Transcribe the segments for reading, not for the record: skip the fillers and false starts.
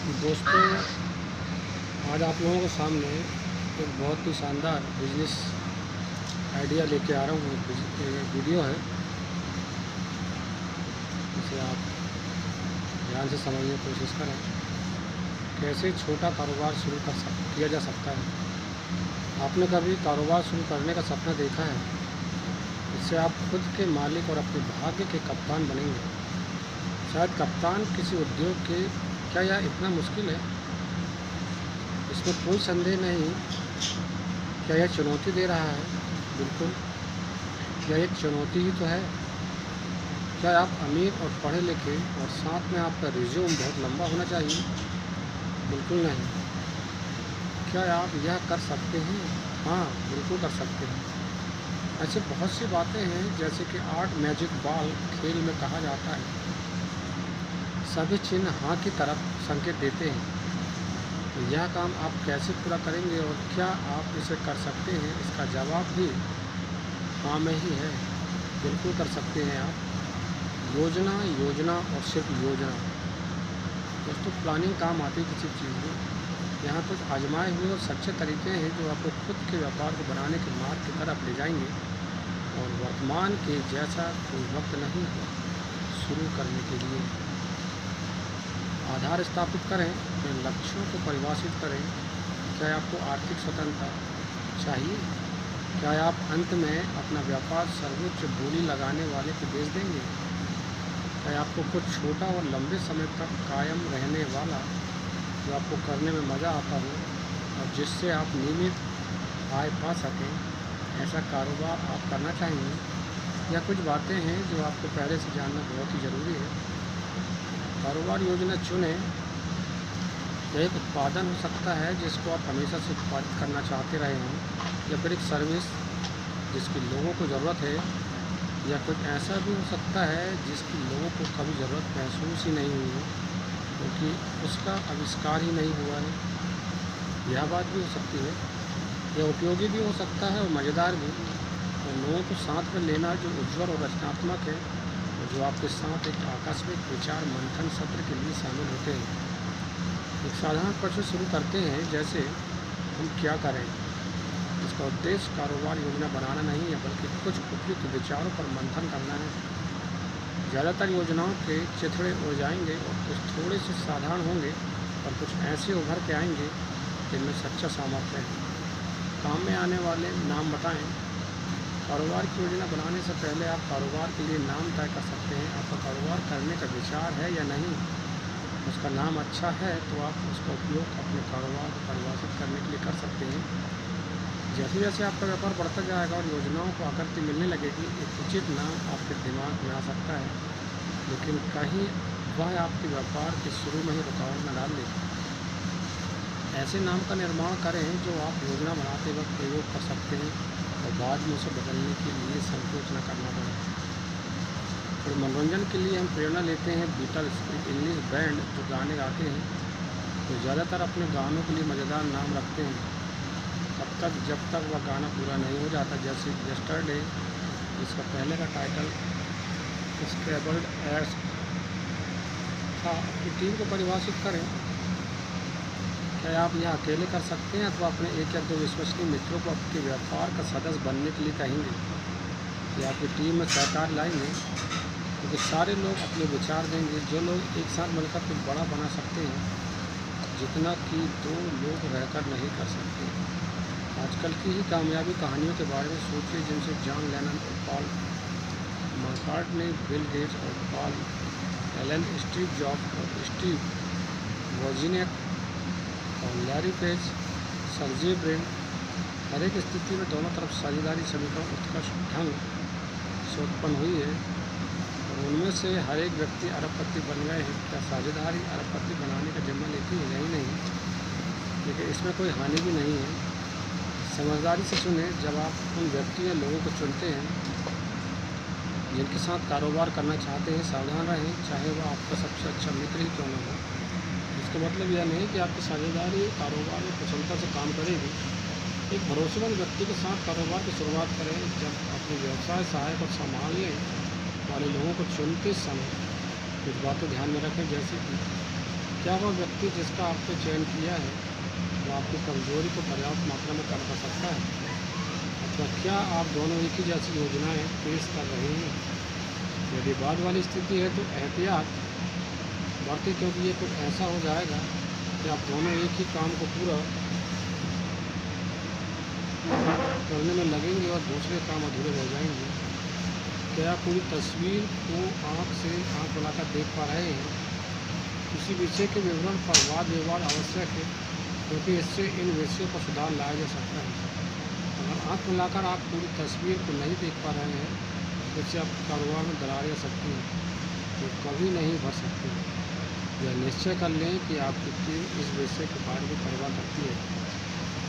दोस्तों, आज आप लोगों के सामने एक बहुत ही शानदार बिजनेस आइडिया लेके आ रहा हूँ। एक वीडियो है, इसे आप ध्यान से समझने की कोशिश करें। कैसे छोटा कारोबार शुरू किया जा सकता है। आपने कभी कारोबार शुरू करने का सपना देखा है? इससे आप खुद के मालिक और अपने भाग्य के कप्तान बनेंगे। शायद कप्तान किसी उद्योग के। क्या यह इतना मुश्किल है? इसमें कोई संदेह नहीं। क्या यह चुनौती दे रहा है? बिल्कुल, यह एक चुनौती ही तो है। क्या आप अमीर और पढ़े लिखे और साथ में आपका रिज्यूम बहुत लंबा होना चाहिए? बिल्कुल नहीं। क्या आप यह कर सकते हैं? हाँ, बिल्कुल कर सकते हैं। ऐसे बहुत सी बातें हैं, जैसे कि 8 मैजिक बॉल खेल में कहा जाता है। सभी चिन्ह हाँ की तरफ संकेत देते हैं। तो यह काम आप कैसे पूरा करेंगे और क्या आप इसे कर सकते हैं? इसका जवाब भी हाँ में ही है। बिल्कुल कर सकते हैं आप। योजना, योजना और सिर्फ योजना। दोस्तों, प्लानिंग काम आती किसी चीज़ में। यहाँ कुछ आजमाए हुए और सच्चे तरीके हैं जो आपको खुद के व्यापार को बनाने के मार्ग की तरफ ले जाएंगे। और वर्तमान के जैसा कोई वक्त नहीं है शुरू करने के लिए। आधार स्थापित करें, अपने लक्ष्यों को परिभाषित करें। क्या आपको आर्थिक स्वतंत्रता चाहिए? क्या आप अंत में अपना व्यापार सर्वोच्च बोली लगाने वाले को बेच देंगे? क्या आपको कुछ छोटा और लंबे समय तक कायम रहने वाला, जो आपको करने में मज़ा आता हो और जिससे आप नियमित आय पा सकें, ऐसा कारोबार आप करना चाहेंगे? यह कुछ बातें हैं जो आपको पहले से जानना बहुत ही ज़रूरी है। कारोबार योजना चुनें। यह एक उत्पादन हो सकता है जिसको आप हमेशा से उत्पादित करना चाहते रहे हों, या फिर एक सर्विस जिसकी लोगों को ज़रूरत है, या कुछ ऐसा भी हो सकता है जिसकी लोगों को कभी ज़रूरत महसूस ही नहीं हुई हो, क्योंकि उसका आविष्कार ही नहीं हुआ है। यह बात भी हो सकती है। यह उपयोगी भी हो सकता है और मज़ेदार भी। और लोगों को साथ में लेना जो उज्ज्वल और रचनात्मक है, जो आपके साथ एक आकस्मिक विचार मंथन सत्र के लिए शामिल होते हैं। एक साधारण प्रश्न शुरू करते हैं, जैसे हम क्या करें। इसका उद्देश्य कारोबार योजना बनाना नहीं है, बल्कि कुछ उपयुक्त विचारों पर मंथन करना है। ज़्यादातर योजनाओं के चिथड़े उड़ जाएंगे और कुछ थोड़े से साधारण होंगे, और कुछ ऐसे उभर के आएंगे जिनमें सच्चा सामर्थ्य है। काम में आने वाले नाम बताएं। कारोबार की योजना बनाने से पहले आप कारोबार के लिए नाम तय कर सकते हैं। आपका कारोबार करने का विचार है या नहीं। उसका नाम अच्छा है तो आप उसका उपयोग अपने कारोबार को परिभाषित करने के लिए कर सकते हैं। जैसे जैसे आपका व्यापार बढ़ता जाएगा और योजनाओं को आकृति मिलने लगेगी, एक उचित नाम आपके दिमाग में आ सकता है, लेकिन कहीं वह आपके व्यापार के शुरू में ही रुकावट न डाल दे। ऐसे नाम का निर्माण करें जो आप योजना बनाते वक्त प्रयोग कर सकते हैं और बाद में उसे बदलने के लिए संकोच न करना पड़े। फिर मनोरंजन के लिए हम प्रेरणा लेते हैं बीटल्स, एक इंग्लिश बैंड जो गाने गाते हैं, तो ज़्यादातर अपने गानों के लिए मज़ेदार नाम रखते हैं तब तक जब तक वह गाना पूरा नहीं हो जाता। जैसे यस्टरडे, जिसका पहले का टाइटल स्क्रैबल्ड एयर्स था। अपनी टीम को परिभाषित करें। क्या आप यह अकेले कर सकते हैं अथवा अपने एक या दो विश्वसनीय मित्रों को आपके व्यापार का सदस्य बनने के लिए कहेंगे? या आपकी टीम में सहकार लाएंगे, क्योंकि सारे लोग अपने विचार देंगे। जो लोग एक साथ मिलकर कुछ बड़ा बना सकते हैं, जितना कि 2 लोग रहकर नहीं कर सकते। आजकल की ही कामयाबी कहानियों के बारे में सोचिए, जिनसे जॉन लेनन और पॉल मैककार्टनी, बिल गेट्स और पॉल एलन, स्टीव जॉब्स और स्टीव वोजिनियक और लैरी पेज, सर्जी ब्रिन। हर एक स्थिति में दोनों तरफ साझेदारी समीकरण उत्कृष्ट ढंग से उत्पन्न हुई है, और उनमें से हर एक व्यक्ति अरबपति बन गए हैं। क्या साझेदारी अरबपति बनाने का जिम्मा लेती है? यही नहीं, लेकिन इसमें कोई हानि भी नहीं है। समझदारी से चुनें। जब आप उन व्यक्ति या लोगों को चुनते हैं जिनके साथ कारोबार करना चाहते हैं, सावधान रहें, चाहे वह आपका सबसे अच्छा मित्र ही क्यों न हो। इसका मतलब यह नहीं कि आपकी साझेदारी कारोबार में कुशलता से काम करेगी। एक भरोसेमंद व्यक्ति के साथ कारोबार की शुरुआत करें। जब अपने व्यवसाय सहायक और संभालने वाले लोगों को चुनते समय कुछ बातें ध्यान में रखें, जैसे कि क्या वह व्यक्ति जिसका आपने चयन किया है वो आपकी कमजोरी को पर्याप्त मात्रा में कम कर सकता है? अथवा क्या आप दोनों एक ही जैसी योजनाएं पेश कर रहे हैं? यदि बाद वाली स्थिति है तो एहतियात बरतें, क्योंकि ये कुछ ऐसा हो जाएगा कि आप दोनों एक ही काम को पूरा करने में लगेंगे और दूसरे काम अधूरे रह जाएंगे। क्या आप पूरी तस्वीर को आँख से आँख मिलाकर देख पा रहे हैं? किसी विषय के विवरण पर वाद विवाद आवश्यक है, क्योंकि इससे इन विषयों पर सुधार लाया जा सकता है। अगर आँख मिलाकर आप पूरी तस्वीर को नहीं देख पा रहे हैं तो इससे आपके कारोबार में दरार आ सकती है जो कभी नहीं भर सकती। यह निश्चय कर लें कि आपकी टीम इस विषय के बारे में परवाह करती है।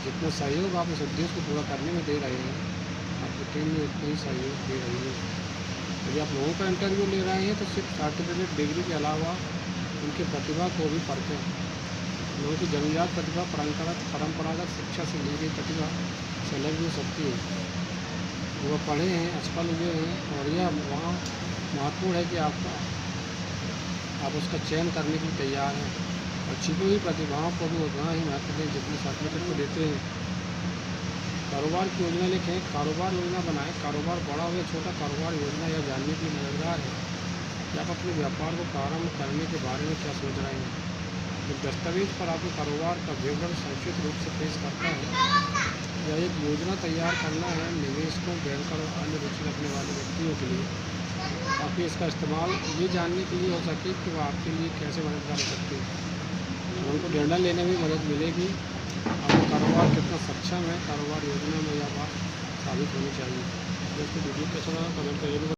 जितना सहयोग आप इस उद्देश्य को पूरा करने में दे रहे हैं, आपकी टीम में उतना ही सहयोग दे रही है। यदि आप लोगों का इंटरव्यू ले रहे हैं तो सिर्फ सर्टिफिकेट डिग्री के अलावा उनकी प्रतिभा को भी पढ़ते हैं। लोगों की जंगलियात प्रतिभा परंपरागत शिक्षा से ली गई प्रतिभा से अलग भी हो सकती है। वो पढ़े हैं, असफल हुए हैं, और यह वहाँ महत्वपूर्ण है कि आप उसका चयन करने के लिए तैयार हैं। और छिपी हुई प्रतिभाओं को भी उतना ही महत्व दें जितने सर्टिफिकेट को देते हैं। कारोबार की योजना लिखें, कारोबार योजना बनाएं। कारोबार बड़ा हो या छोटा, कारोबार योजना यह जानने के लिए मददगार है कि आप अपने व्यापार को प्रारंभ करने के बारे में क्या सोच रहे हैं। एक दस्तावेज पर आपके कारोबार का विवरण संक्षिप्त रूप से पेश करता है। यह एक योजना तैयार करना है निवेशकों, बैंकर और अन्य रुचि रखने वाले व्यक्तियों के लिए, ताकि इसका इस्तेमाल ये जानने के लिए हो सके कि वह आपके लिए कैसे मददगार हो सकते हैं। उनको निर्णय लेने में मदद मिलेगी। आपका कारोबार कितना सक्षम है, कारोबार योजना में यह बात साबित होनी चाहिए। दोस्तों वीडियो कैसा लगा कमेंट करिए।